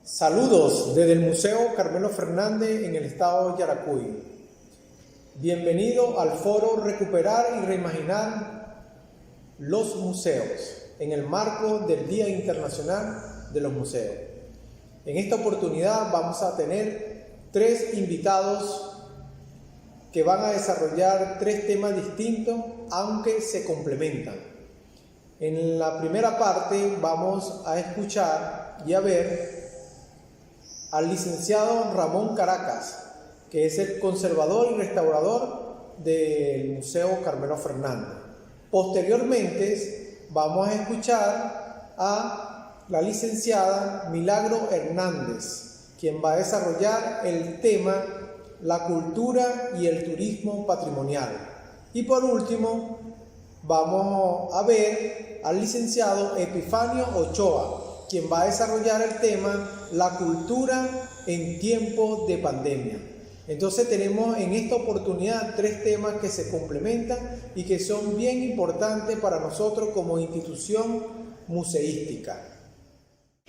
Saludos desde el Museo Carmelo Fernández en el estado de Yaracuy. Bienvenido al foro Recuperar y Reimaginar los Museos en el marco del Día Internacional de los Museos. En esta oportunidad vamos a tener 3 invitados que van a desarrollar 3 temas distintos, aunque se complementan. En la primera parte vamos a escuchar y a ver al licenciado Ramón Caracas, que es el conservador y restaurador del Museo Carmelo Fernández. Posteriormente vamos a escuchar a la licenciada Milagro Hernández, quien va a desarrollar el tema la cultura y el turismo patrimonial. Y por último vamos a ver al licenciado Epifanio Ochoa, quien va a desarrollar el tema la cultura en tiempos de pandemia. Entonces tenemos en esta oportunidad 3 temas que se complementan y que son bien importantes para nosotros como institución museística.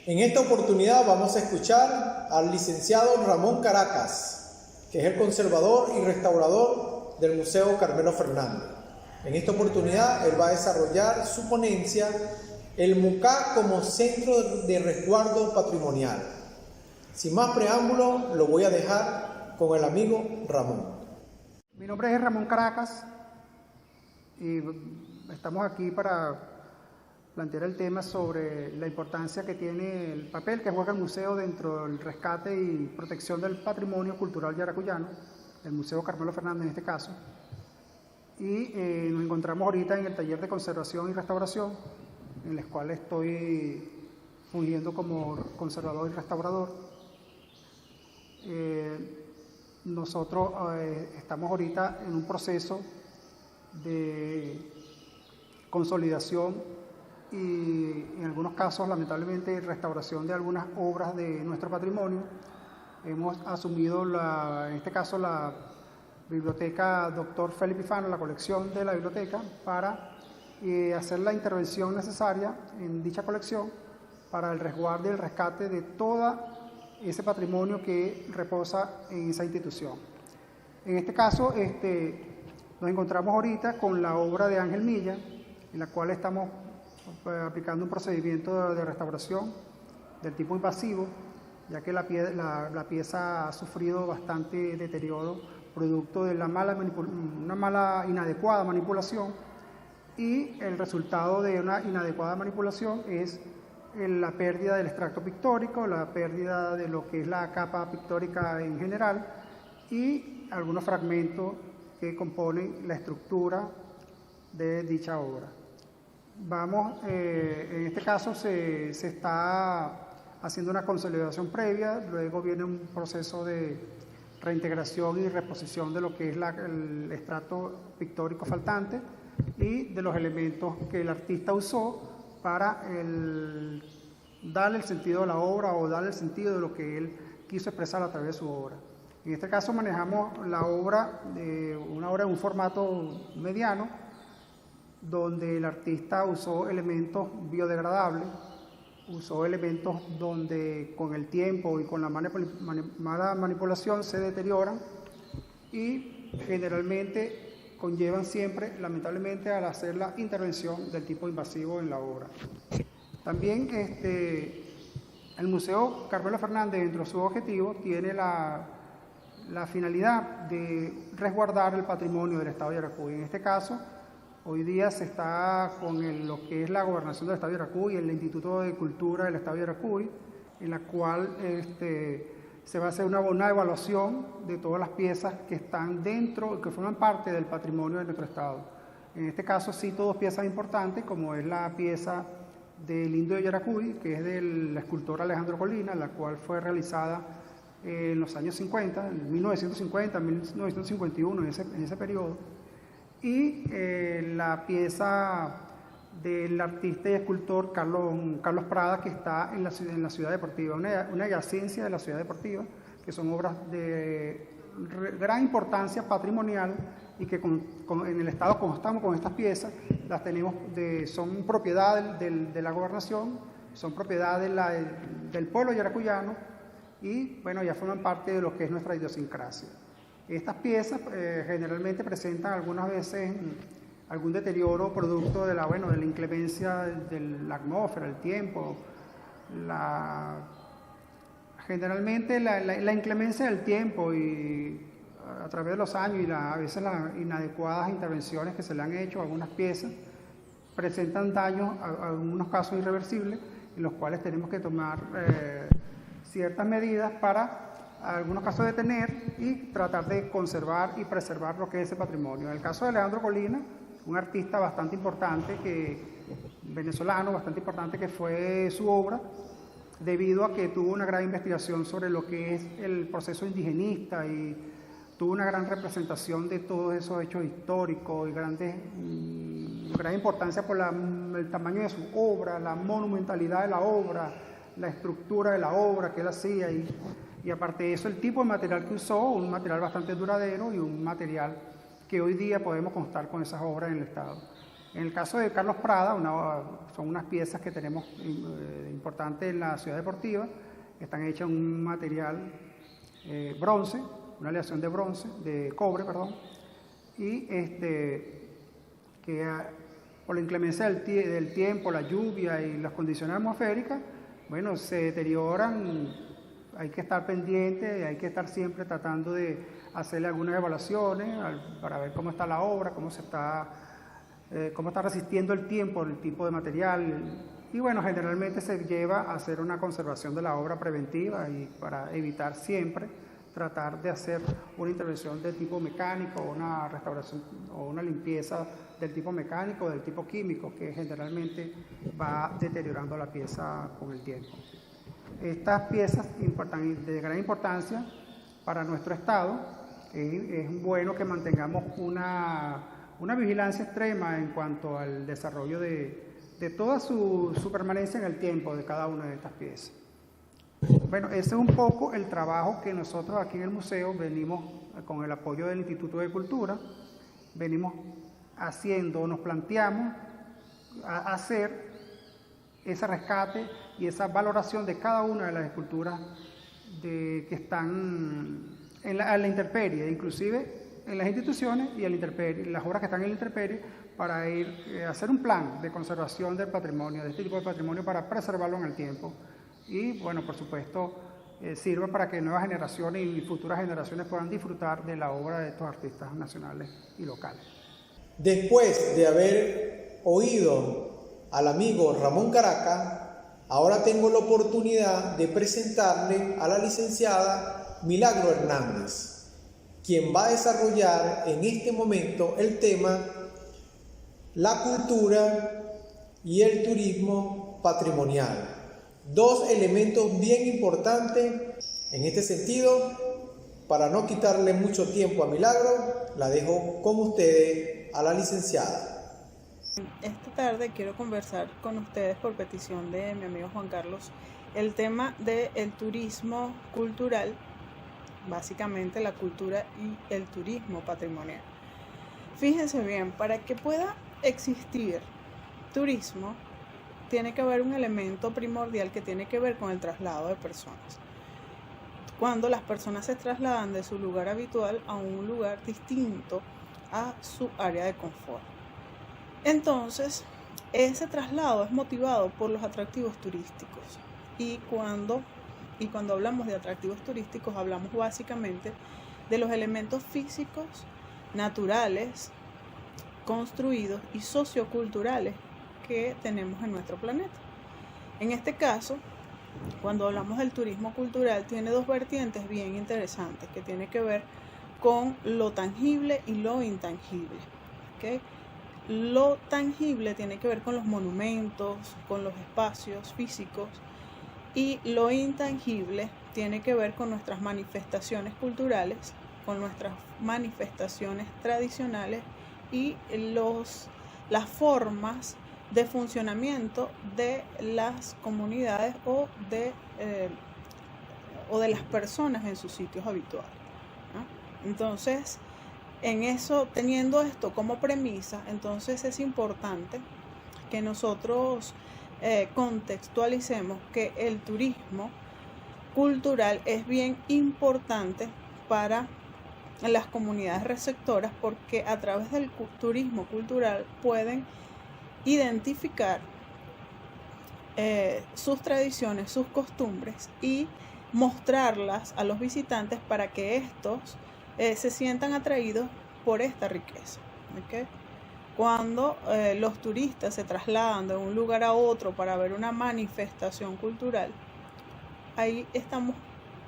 En esta oportunidad vamos a escuchar al licenciado Ramón Caracas, que es el conservador y restaurador del Museo Carmelo Fernández. En esta oportunidad él va a desarrollar su ponencia el MUCA como centro de resguardo patrimonial. Sin más preámbulo, lo voy a dejar con el amigo Ramón. Mi nombre es Ramón Caracas y estamos aquí para plantear el tema sobre la importancia que tiene el papel que juega el museo dentro del rescate y protección del patrimonio cultural yaracuyano, el Museo Carmelo Fernández en este caso. Y nos encontramos ahorita en el taller de conservación y restauración, en el cual estoy fungiendo como conservador y restaurador. Nosotros estamos ahorita en un proceso de consolidación y en algunos casos, lamentablemente, restauración de algunas obras de nuestro patrimonio. Hemos asumido, en este caso, la biblioteca Dr. Felipe Ifano, la colección de la biblioteca, para hacer la intervención necesaria en dicha colección para el resguardo y el rescate de todo ese patrimonio que reposa en esa institución. En este caso, nos encontramos ahorita con la obra de Ángel Milla, en la cual estamos aplicando un procedimiento de restauración del tipo invasivo, ya que la pieza ha sufrido bastante deterioro producto de una inadecuada manipulación, y el resultado de una inadecuada manipulación es la pérdida del extracto pictórico, la pérdida de lo que es la capa pictórica en general y algunos fragmentos que componen la estructura de dicha obra. En este caso se está haciendo una consolidación previa, luego viene un proceso de reintegración y reposición de lo que es el extracto pictórico faltante y de los elementos que el artista usó para darle el sentido a la obra o darle el sentido de lo que él quiso expresar a través de su obra. En este caso manejamos una obra en un formato mediano, donde el artista usó elementos biodegradables, usó elementos donde con el tiempo y con la mala manipulación se deterioran y generalmente conllevan siempre, lamentablemente, al hacer la intervención del tipo invasivo en la obra. También el Museo Carmelo Fernández, dentro de su objetivo, tiene la finalidad de resguardar el patrimonio del estado de Yaracuy. En este caso, hoy día se está con lo que es la gobernación del estado de Yaracuy, el Instituto de Cultura del estado de Yaracuy, en la cual se va a hacer una evaluación de todas las piezas que están dentro, que forman parte del patrimonio de nuestro estado. En este caso sí, 2 piezas importantes, como es la pieza del Indio de Yaracuy, que es del escultor Alejandro Colina, la cual fue realizada en los años 50, en 1950, 1951, en ese periodo, y la pieza del artista y escultor Carlos Prada, que está en la Ciudad Deportiva, una yacencia de la Ciudad Deportiva, que son obras de gran importancia patrimonial y que en el estado, como estamos con estas piezas, las tenemos son propiedad de la gobernación son propiedad del pueblo yaracuyano y bueno, ya forman parte de lo que es nuestra idiosincrasia. Estas piezas generalmente presentan algunas veces algún deterioro producto de la inclemencia de la atmósfera, el tiempo, generalmente la inclemencia del tiempo y a través de los años y a veces las inadecuadas intervenciones que se le han hecho a algunas piezas presentan daños, en algunos casos irreversibles, en los cuales tenemos que tomar ciertas medidas para, en algunos casos, detener y tratar de conservar y preservar lo que es ese patrimonio. En el caso de Leandro Colina, un artista bastante importante, venezolano, bastante importante, que fue su obra, debido a que tuvo una gran investigación sobre lo que es el proceso indigenista y tuvo una gran representación de todos esos hechos históricos y gran importancia por el tamaño de su obra, la monumentalidad de la obra, la estructura de la obra que él hacía y aparte de eso el tipo de material que usó, un material bastante duradero y un material que hoy día podemos constar con esas obras en el estado. En el caso de Carlos Prada, son unas piezas que tenemos importantes en la ciudad deportiva, están hechas en un material bronce, una aleación de cobre, y que por la inclemencia del tiempo, la lluvia y las condiciones atmosféricas, bueno, se deterioran. Hay que estar pendiente, hay que estar siempre tratando de hacerle algunas evaluaciones para ver cómo está la obra, cómo está resistiendo el tiempo, el tipo de material. Y bueno, generalmente se lleva a hacer una conservación de la obra preventiva y para evitar siempre tratar de hacer una intervención de tipo mecánico, una restauración o una limpieza del tipo mecánico o del tipo químico, que generalmente va deteriorando la pieza con el tiempo. Estas piezas de gran importancia para nuestro estado, es bueno que mantengamos una vigilancia extrema en cuanto al desarrollo de toda su permanencia en el tiempo de cada una de estas piezas. Bueno, ese es un poco el trabajo que nosotros aquí en el museo venimos, con el apoyo del Instituto de Cultura, venimos haciendo, nos planteamos hacer ese rescate y esa valoración de cada una de las esculturas que están en la intemperie, inclusive en las instituciones y en la intemperie, las obras que están en la intemperie, para hacer un plan de conservación del patrimonio, de este tipo de patrimonio, para preservarlo en el tiempo. Y bueno, por supuesto, sirve para que nuevas generaciones y futuras generaciones puedan disfrutar de la obra de estos artistas nacionales y locales. Después de haber oído al amigo Ramón Caraca, ahora tengo la oportunidad de presentarle a la licenciada Milagro Hernández, quien va a desarrollar en este momento el tema la cultura y el turismo patrimonial. Dos elementos bien importantes. En este sentido, para no quitarle mucho tiempo a Milagro, la dejo con ustedes a la licenciada. Esta tarde quiero conversar con ustedes por petición de mi amigo Juan Carlos el tema del turismo cultural, básicamente la cultura y el turismo patrimonial. Fíjense bien, para que pueda existir turismo, tiene que haber un elemento primordial que tiene que ver con el traslado de personas. Cuando las personas se trasladan de su lugar habitual a un lugar distinto a su área de confort. Entonces, ese traslado es motivado por los atractivos turísticos. Y cuando hablamos de atractivos turísticos, hablamos básicamente de los elementos físicos, naturales, construidos y socioculturales que tenemos en nuestro planeta. En este caso, cuando hablamos del turismo cultural, tiene dos vertientes bien interesantes que tiene que ver con lo tangible y lo intangible. ¿Okay? Lo tangible tiene que ver con los monumentos, con los espacios físicos, y lo intangible tiene que ver con nuestras manifestaciones culturales, con nuestras manifestaciones tradicionales y las formas de funcionamiento de las comunidades o de las personas en sus sitios habituales, ¿no? Entonces, teniendo esto como premisa, entonces es importante que nosotros contextualicemos que el turismo cultural es bien importante para las comunidades receptoras, porque a través del turismo cultural pueden identificar sus tradiciones, sus costumbres y mostrarlas a los visitantes para que estos se sientan atraídos por esta riqueza. ¿Okay? Cuando los turistas se trasladan de un lugar a otro para ver una manifestación cultural, ahí estamos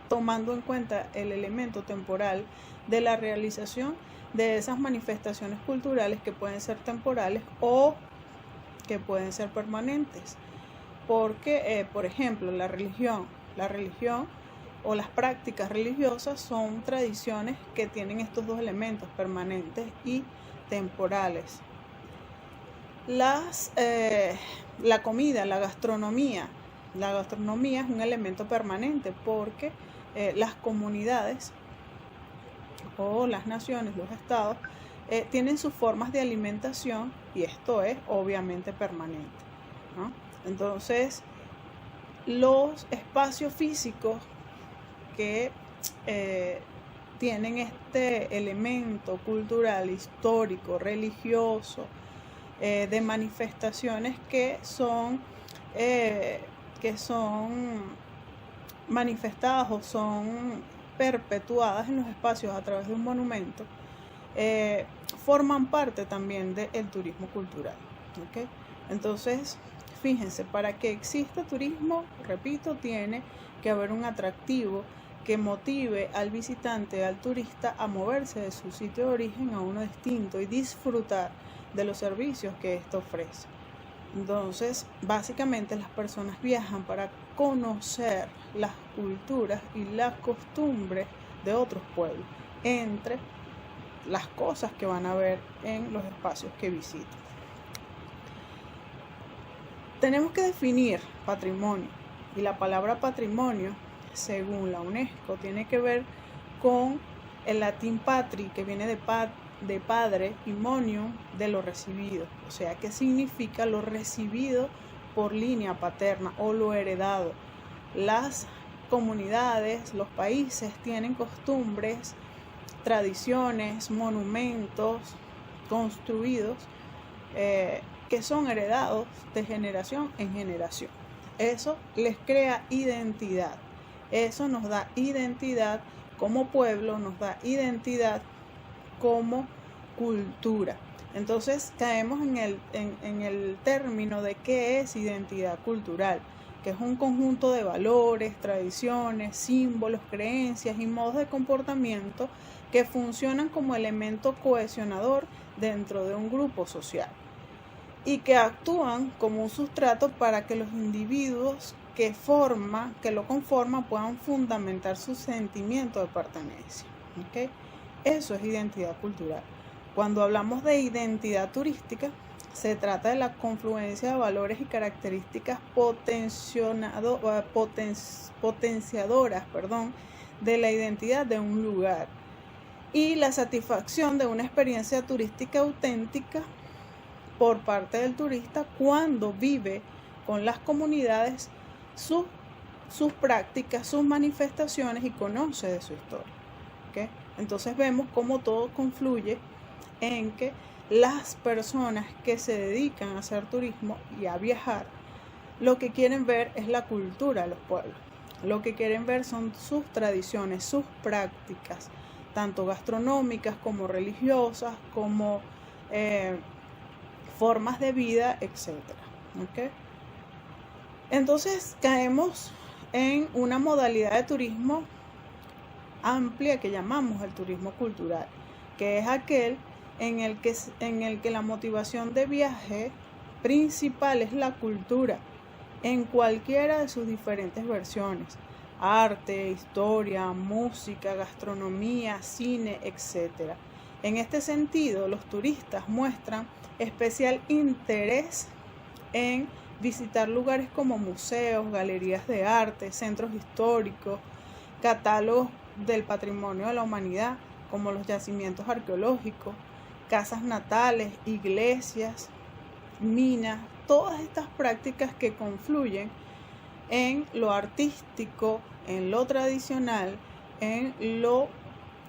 tomando en cuenta el elemento temporal de la realización de esas manifestaciones culturales, que pueden ser temporales o que pueden ser permanentes. Porque, por ejemplo, la religión o las prácticas religiosas son tradiciones que tienen estos dos elementos, permanentes y temporales. La comida, la gastronomía es un elemento permanente, porque las comunidades o las naciones, los estados, tienen sus formas de alimentación, y esto es obviamente permanente, ¿no? Entonces, los espacios físicos que tienen este elemento cultural, histórico, religioso, de manifestaciones que son manifestadas o son perpetuadas en los espacios a través de un monumento, forman parte también del turismo cultural. ¿Okay? Entonces, fíjense, para que exista turismo, repito, tiene que haber un atractivo que motive al visitante, al turista, a moverse de su sitio de origen a uno distinto y disfrutar de los servicios que esto ofrece. Entonces, básicamente las personas viajan para conocer las culturas y las costumbres de otros pueblos, entre las cosas que van a ver en los espacios que visitan. Tenemos que definir patrimonio, y la palabra patrimonio, según la UNESCO, tiene que ver con el latín patri, que viene de padre, y monium, de lo recibido, o sea, que significa lo recibido por línea paterna o lo heredado. Las comunidades, los países tienen costumbres, tradiciones, monumentos construidos que son heredados de generación en generación. Eso les crea identidad. Eso nos da identidad como pueblo, nos da identidad como cultura. Entonces caemos en el término de qué es identidad cultural, que es un conjunto de valores, tradiciones, símbolos, creencias y modos de comportamiento que funcionan como elemento cohesionador dentro de un grupo social y que actúan como un sustrato para que los individuos que lo conforman puedan fundamentar su sentimiento de pertenencia. ¿Okay? Eso es identidad cultural. Cuando hablamos de identidad turística, se trata de la confluencia de valores y características potenciadoras de la identidad de un lugar y la satisfacción de una experiencia turística auténtica por parte del turista cuando vive con las comunidades sus prácticas, sus manifestaciones y conoce de su historia. ¿Okay? Entonces vemos cómo todo confluye en que las personas que se dedican a hacer turismo y a viajar, lo que quieren ver es la cultura de los pueblos. Lo que quieren ver son sus tradiciones, sus prácticas, tanto gastronómicas como religiosas, como formas de vida, etc. ¿Okay? Entonces caemos en una modalidad de turismo amplia que llamamos el turismo cultural, que es aquel en el que la motivación de viaje principal es la cultura, en cualquiera de sus diferentes versiones: arte, historia, música, gastronomía, cine, etc. En este sentido, los turistas muestran especial interés en visitar lugares como museos, galerías de arte, centros históricos, catálogos del patrimonio de la humanidad, como los yacimientos arqueológicos, casas natales, iglesias, minas, todas estas prácticas que confluyen en lo artístico, en lo tradicional, en lo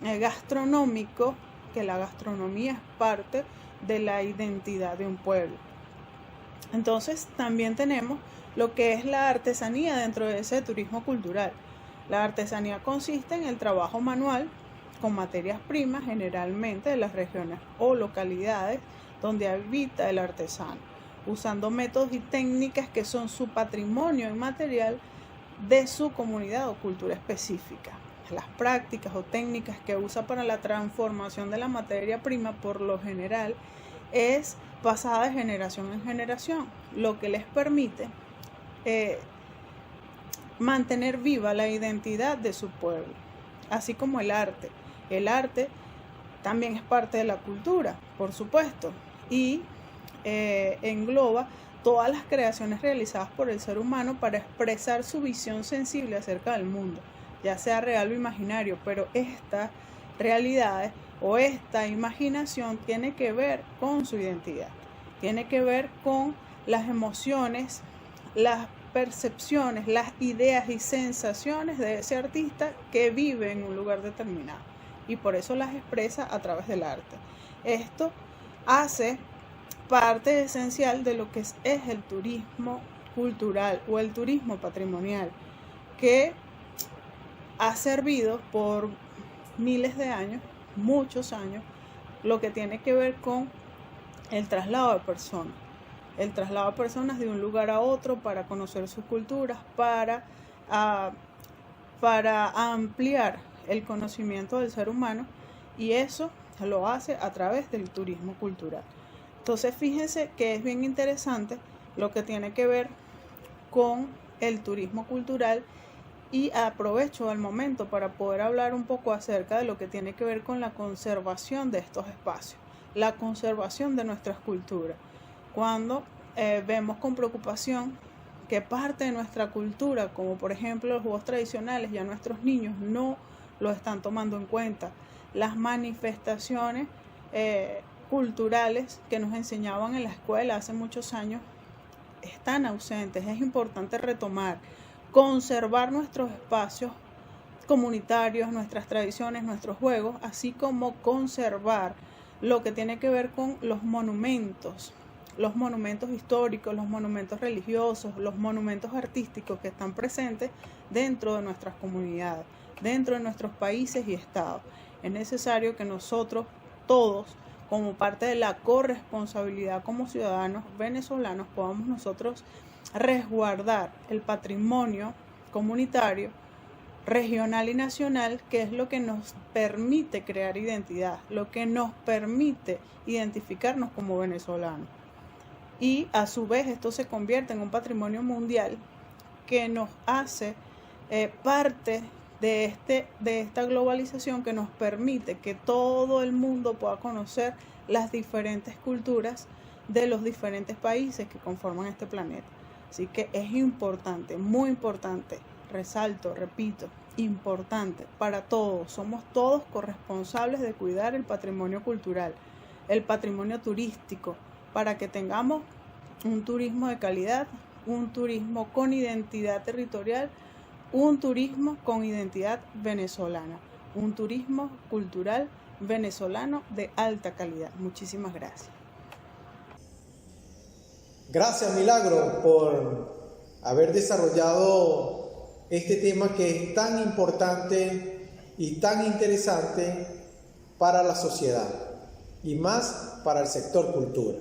gastronómico, que la gastronomía es parte de la identidad de un pueblo. Entonces también tenemos lo que es la artesanía dentro de ese turismo cultural. La artesanía consiste en el trabajo manual con materias primas, generalmente de las regiones o localidades donde habita el artesano, usando métodos y técnicas que son su patrimonio inmaterial de su comunidad o cultura específica. Las prácticas o técnicas que usa para la transformación de la materia prima, por lo general, es pasada de generación en generación, lo que les permite mantener viva la identidad de su pueblo, así como el arte. El arte también es parte de la cultura, por supuesto, y engloba todas las creaciones realizadas por el ser humano para expresar su visión sensible acerca del mundo, ya sea real o imaginario, pero estas realidades o esta imaginación tiene que ver con su identidad, tiene que ver con las emociones, las percepciones, las ideas y sensaciones de ese artista que vive en un lugar determinado, y por eso las expresa a través del arte. Esto hace parte esencial de lo que es el turismo cultural o el turismo patrimonial, que ha servido por miles de años, muchos años, lo que tiene que ver con el traslado de personas. El traslado de personas de un lugar a otro para conocer sus culturas, para ampliar el conocimiento del ser humano, y eso lo hace a través del turismo cultural. Entonces fíjense que es bien interesante lo que tiene que ver con el turismo cultural, y aprovecho el momento para poder hablar un poco acerca de lo que tiene que ver con la conservación de estos espacios, la conservación de nuestras culturas. Cuando vemos con preocupación que parte de nuestra cultura, como por ejemplo los juegos tradicionales, ya nuestros niños no lo están tomando en cuenta. Las manifestaciones culturales que nos enseñaban en la escuela hace muchos años están ausentes. Es importante retomar, conservar nuestros espacios comunitarios, nuestras tradiciones, nuestros juegos, así como conservar lo que tiene que ver con los monumentos históricos, los monumentos religiosos, los monumentos artísticos que están presentes dentro de nuestras comunidades, dentro de nuestros países y estados. Es necesario que nosotros todos, como parte de la corresponsabilidad como ciudadanos venezolanos, podamos nosotros resguardar el patrimonio comunitario, regional y nacional, que es lo que nos permite crear identidad, lo que nos permite identificarnos como venezolanos. Y a su vez esto se convierte en un patrimonio mundial que nos hace parte de esta globalización, que nos permite que todo el mundo pueda conocer las diferentes culturas de los diferentes países que conforman este planeta. Así que es importante, muy importante, resalto, repito, importante para todos. Somos todos corresponsables de cuidar el patrimonio cultural, el patrimonio turístico, para que tengamos un turismo de calidad, un turismo con identidad territorial, un turismo con identidad venezolana, un turismo cultural venezolano de alta calidad. Muchísimas gracias. Gracias, Milagro, por haber desarrollado este tema que es tan importante y tan interesante para la sociedad, y más para el sector cultura.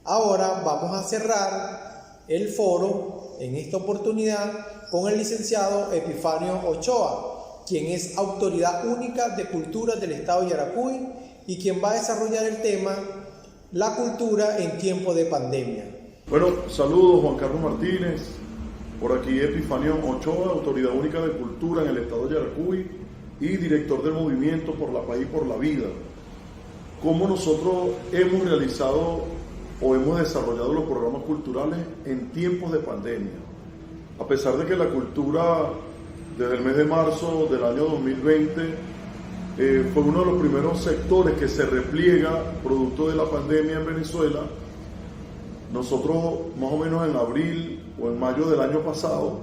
Ahora vamos a cerrar el foro en esta oportunidad con el licenciado Epifanio Ochoa, quien es autoridad única de cultura del estado de Yaracuy y quien va a desarrollar el tema la cultura en tiempo de pandemia. Bueno, saludos Juan Carlos Martínez, por aquí Epifanio Ochoa, autoridad única de cultura en el estado de Yaracuy y director del movimiento Por la Paz y por la Vida. ¿Cómo nosotros hemos realizado o hemos desarrollado los programas culturales en tiempos de pandemia? A pesar de que la cultura desde el mes de marzo del año 2020 fue uno de los primeros sectores que se repliega producto de la pandemia en Venezuela, nosotros más o menos en abril o en mayo del año pasado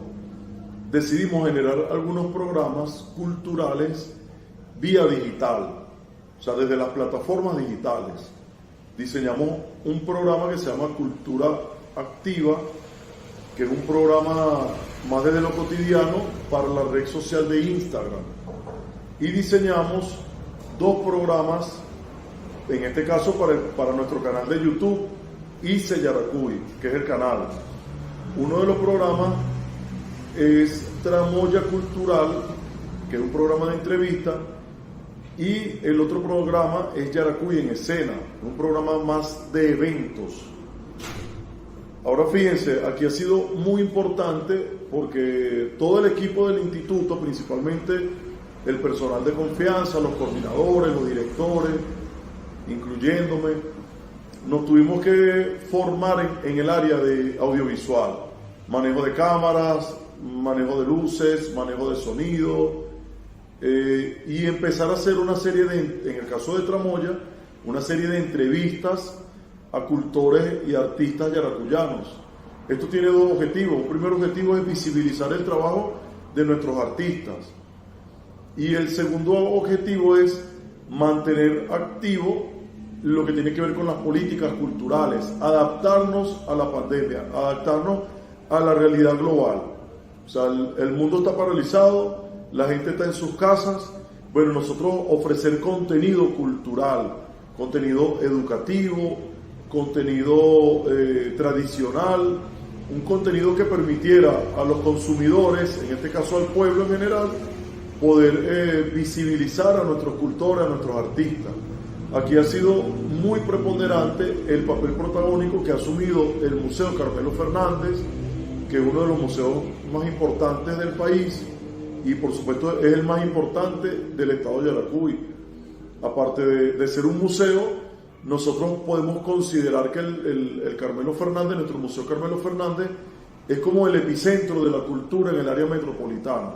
decidimos generar algunos programas culturales vía digital, o sea, desde las plataformas digitales. Diseñamos un programa que se llama Cultura Activa, que es un programa más desde lo cotidiano para la red social de Instagram. Y diseñamos 2 programas, en este caso para nuestro canal de YouTube, ICE Yaracuy, que es el canal. Uno de los programas es Tramoya Cultural, que es un programa de entrevista, y el otro programa es Yaracuy en Escena, un programa más de eventos. Ahora fíjense, aquí ha sido muy importante porque todo el equipo del instituto, principalmente el personal de confianza, los coordinadores, los directores, incluyéndome, nos tuvimos que formar en el área de audiovisual, manejo de cámaras, manejo de luces, manejo de sonido, y empezar a hacer una serie en el caso de Tramoya, una serie de entrevistas a cultores y artistas yaracuyanos. Esto tiene 2 objetivos. Un primer objetivo es visibilizar el trabajo de nuestros artistas, y el segundo objetivo es mantener activo lo que tiene que ver con las políticas culturales, adaptarnos a la pandemia, adaptarnos a la realidad global. O sea, el mundo está paralizado, la gente está en sus casas. Bueno, nosotros ofrecer contenido cultural, contenido educativo, contenido tradicional, un contenido que permitiera a los consumidores, en este caso al pueblo en general, poder visibilizar a nuestros cultores, a nuestros artistas. Aquí ha sido muy preponderante el papel protagónico que ha asumido el Museo Carmelo Fernández, que es uno de los museos más importantes del país y por supuesto es el más importante del estado de Yaracuy. Aparte de ser un museo, nosotros podemos considerar que el Carmelo Fernández, nuestro Museo Carmelo Fernández, es como el epicentro de la cultura en el área metropolitana.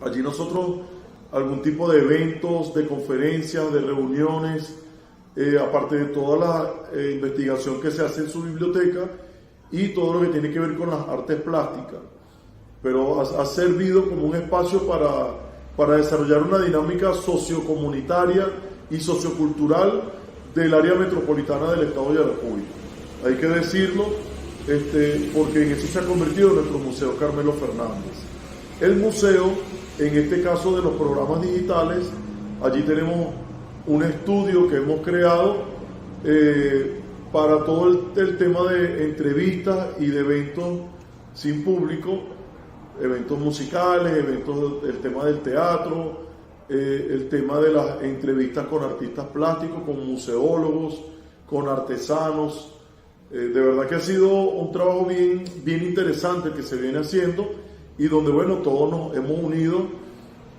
Allí nosotros, algún tipo de eventos, de conferencias, de reuniones, aparte de toda la investigación que se hace en su biblioteca y todo lo que tiene que ver con las artes plásticas. Pero ha servido como un espacio para desarrollar una dinámica sociocomunitaria y sociocultural del área metropolitana del estado de Yaracuy. Hay que decirlo, porque en eso se ha convertido en nuestro Museo Carmelo Fernández. El museo, en este caso de los programas digitales, allí tenemos un estudio que hemos creado para todo el tema de entrevistas y de eventos sin público, eventos musicales, el tema del teatro, el tema de las entrevistas con artistas plásticos, con museólogos, con artesanos. De verdad que ha sido un trabajo bien interesante que se viene haciendo y donde, bueno, todos nos hemos unido,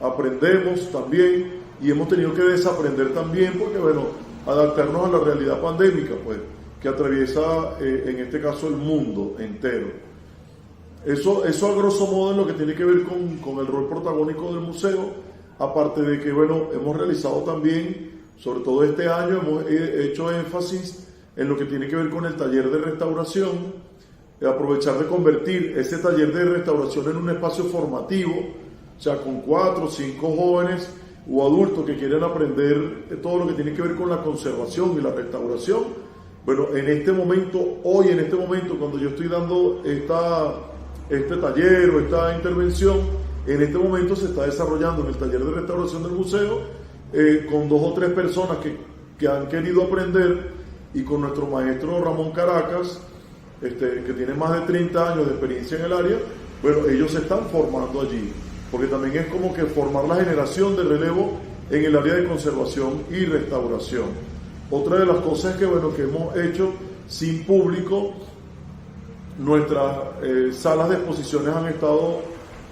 aprendemos también y hemos tenido que desaprender también porque, bueno, adaptarnos a la realidad pandémica, pues, que atraviesa, en este caso, el mundo entero. Eso a grosso modo es lo que tiene que ver con el rol protagónico del museo, aparte de que, bueno, hemos realizado también, sobre todo este año, hemos hecho énfasis en lo que tiene que ver con el taller de restauración, aprovechar de convertir ese taller de restauración en un espacio formativo, o sea, con 4 o 5 jóvenes o adultos que quieren aprender todo lo que tiene que ver con la conservación y la restauración. Bueno, en este momento, cuando yo estoy dando este taller o esta intervención, en este momento se está desarrollando en el taller de restauración del museo con 2 o 3 personas que han querido aprender y con nuestro maestro Ramón Caracas, que tiene más de 30 años de experiencia en el área. Bueno, ellos se están formando allí, porque también es como que formar la generación de relevo en el área de conservación y restauración. Otra de las cosas que hemos hecho sin público, nuestras salas de exposiciones han estado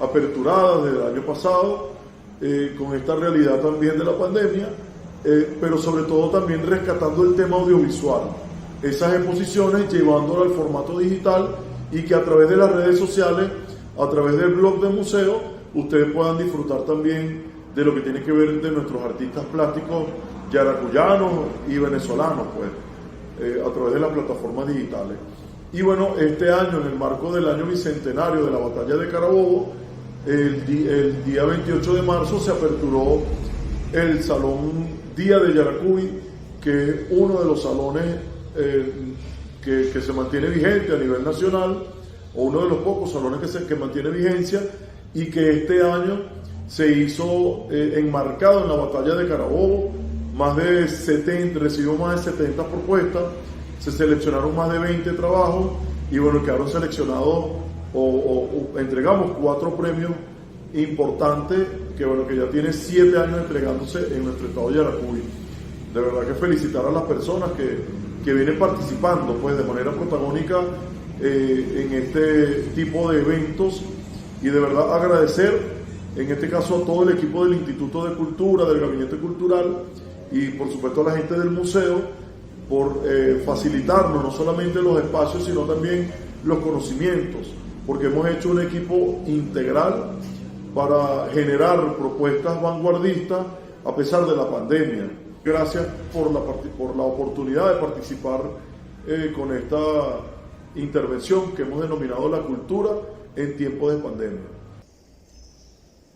aperturadas desde el año pasado, con esta realidad también de la pandemia, pero sobre todo también rescatando el tema audiovisual. Esas exposiciones llevándolo al formato digital y que a través de las redes sociales, a través del blog del museo, ustedes puedan disfrutar también de lo que tiene que ver de nuestros artistas plásticos yaracuyanos y venezolanos, pues, a través de las plataformas digitales. Y bueno, este año, en el marco del año bicentenario de la batalla de Carabobo, el día 28 de marzo se aperturó el Salón Día de Yaracuy, que es uno de los salones que se mantiene vigente a nivel nacional, o uno de los pocos salones que mantiene vigencia, y que este año se hizo enmarcado en la batalla de Carabobo. Recibió más de 70 propuestas, se seleccionaron más de 20 trabajos y bueno, quedaron seleccionados o entregamos 4 premios importantes que ya tiene 7 años entregándose en nuestro estado de Yaracuy. De verdad que felicitar a las personas que vienen participando pues de manera protagónica en este tipo de eventos, y de verdad agradecer en este caso a todo el equipo del Instituto de Cultura, del Gabinete Cultural y por supuesto a la gente del museo por facilitarnos no solamente los espacios sino también los conocimientos, porque hemos hecho un equipo integral para generar propuestas vanguardistas a pesar de la pandemia. Gracias por la oportunidad de participar con esta intervención que hemos denominado la cultura en tiempos de pandemia.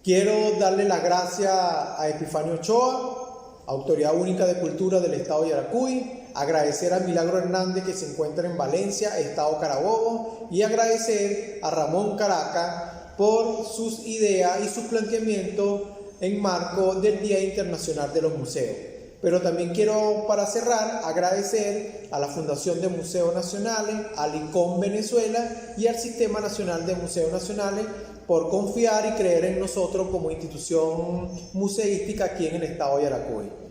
Quiero darle las gracias a Epifanio Ochoa, Autoridad Única de Cultura del Estado de Yaracuy, agradecer a Milagro Hernández, que se encuentra en Valencia, Estado Carabobo, y agradecer a Ramón Caraca por sus ideas y sus planteamientos en marco del Día Internacional de los Museos. Pero también quiero, para cerrar, agradecer a la Fundación de Museos Nacionales, al ICOM Venezuela y al Sistema Nacional de Museos Nacionales por confiar y creer en nosotros como institución museística aquí en el estado de Yaracuy.